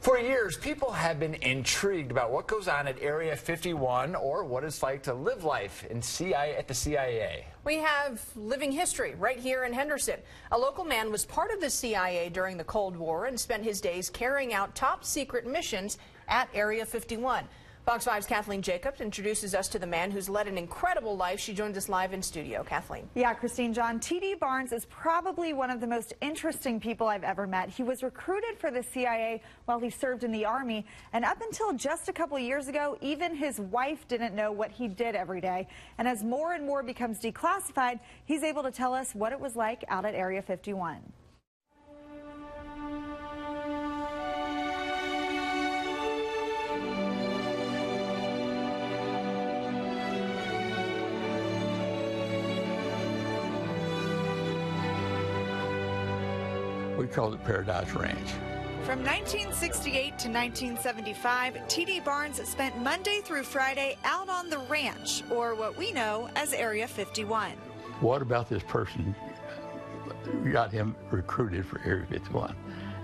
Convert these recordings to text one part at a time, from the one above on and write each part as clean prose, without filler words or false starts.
For years, people have been intrigued about what goes on at Area 51 or what it's like to live life at the CIA. We have living history right here in Henderson. A local man was part of the CIA during the Cold War and spent his days carrying out top secret missions at Area 51. Fox 5's Kathleen Jacobs introduces us to the man who's led an incredible life. She joins us live in studio. Kathleen. Yeah, Christine, John, T.D. Barnes is probably one of the most interesting people I've ever met. He was recruited for the CIA while he served in the Army, and up until just a couple years ago, even his wife didn't know what he did every day. And as more and more becomes declassified, he's able to tell us what it was like out at Area 51. We called it Paradise Ranch. From 1968 to 1975, T.D. Barnes spent Monday through Friday out on the ranch, or what we know as Area 51. What about this person got him recruited for Area 51?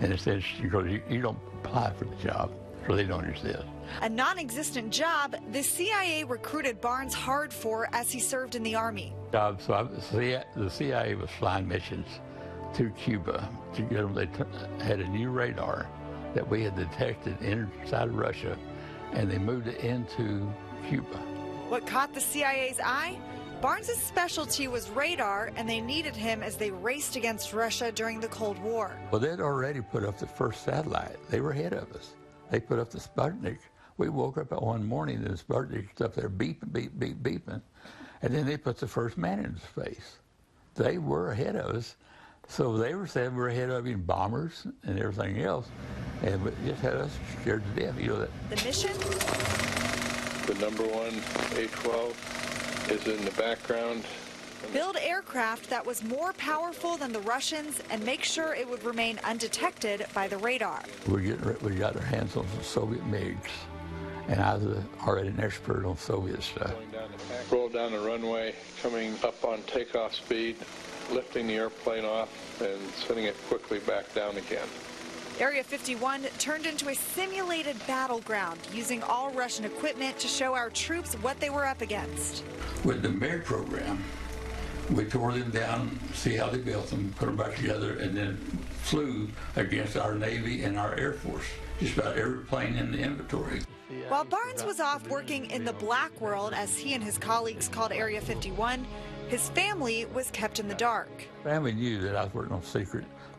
And it says, because you don't apply for the job, so they don't exist. A non-existent job the CIA recruited Barnes hard for as he served in the Army. So the CIA was flying missions to Cuba to get them. They had a new radar that we had detected inside Russia, and they moved it into Cuba. What caught the CIA's eye? Barnes' specialty was radar, and they needed him as they raced against Russia during the Cold War. Well, they'd already put up the first satellite. They were ahead of us. They put up the Sputnik. We woke up one morning and the Sputnik was up there beeping, beep, beep, beeping, and then they put the first man into space. They were ahead of us. So they were saying we're ahead of bombers and everything else, and it just had us scared to death. You know that. The mission? The number one A-12 is in the background. Build aircraft that was more powerful than the Russians and make sure it would remain undetected by the radar. We got our hands on some Soviet MiGs, and I was already an expert on Soviet stuff. Roll down the runway, coming up on takeoff speed, lifting the airplane off and sending it quickly back down again. Area 51 turned into a simulated battleground, using all Russian equipment to show our troops what they were up against. With the MiG program, we tore them down, see how they built them, put them back together, and then flew against our Navy and our Air Force, just about every plane in the inventory. While Barnes was off working in the black world, as he and his colleagues called Area 51, his family was kept in the dark. Family knew that I was working on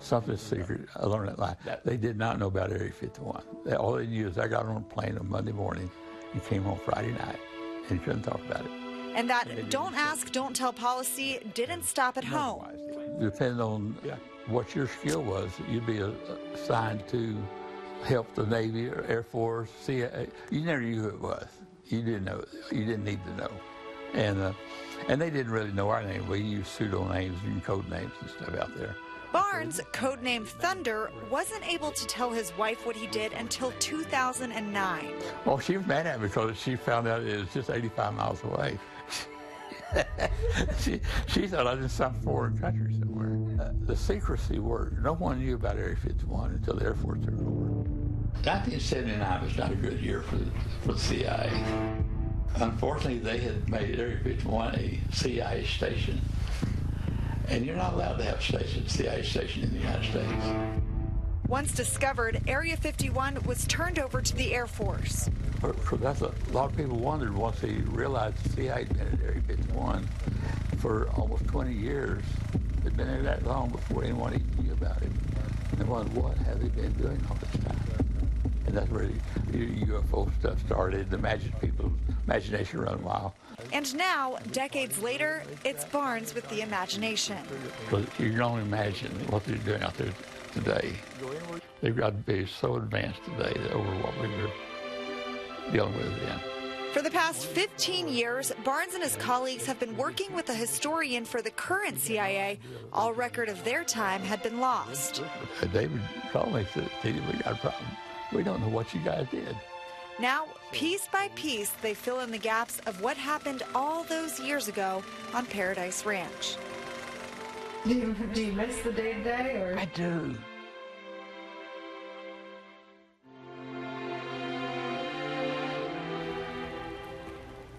something secret. I learned that line. They did not know about Area 51. All they knew is I got on a plane on Monday morning and came home Friday night, and couldn't talk about it. And that don't ask, don't tell policy didn't stop at home. Depending on what your skill was, you'd be assigned to help the Navy or Air Force, CIA. You never knew who it was. You didn't know. You didn't need to know. And they didn't really know our name. We used pseudo names and code names and stuff out there. Barnes, codenamed Thunder, wasn't able to tell his wife what he did until 2009. Well, she was mad at me because she found out it was just 85 miles away. she thought I was in some foreign country somewhere. The secrecy worked. No one knew about Area 51 until the Air Force took over. 1979 was not a good year for the CIA. Unfortunately, they had made Area 51 a CIA station. And you're not allowed to have a CIA station in the United States. Once discovered, Area 51 was turned over to the Air Force. That's a lot of people wondered once they realized the CIA had been at Area 51 for almost 20 years. They'd been there that long before anyone even knew about it. And they wondered, what have they been doing all this time? And that's where the UFO stuff started. The people's imagination run wild. And now, decades later, it's Barnes with the imagination. Because you can only imagine what they're doing out there today. They've got to be so advanced today over what we were dealing with then. For the past 15 years, Barnes and his colleagues have been working with a historian for the current CIA. All record of their time had been lost. David called me and said, "T.D., we got a problem. We don't know what you guys did." Now, piece by piece, they fill in the gaps of what happened all those years ago on Paradise Ranch. Do you miss the day-to-day? I do.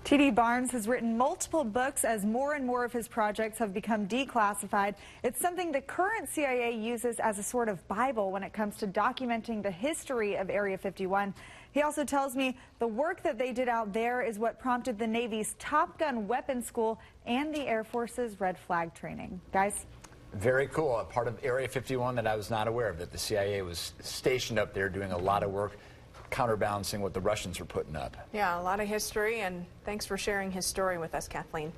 T.D. Barnes has written multiple books as more and more of his projects have become declassified. It's something the current CIA uses as a sort of Bible when it comes to documenting the history of Area 51. He also tells me the work that they did out there is what prompted the Navy's Top Gun weapons school and the Air Force's Red Flag training. Guys? Very cool. A part of Area 51 that I was not aware of, that the CIA was stationed up there doing a lot of work counterbalancing what the Russians were putting up. Yeah, a lot of history, and thanks for sharing his story with us, Kathleen.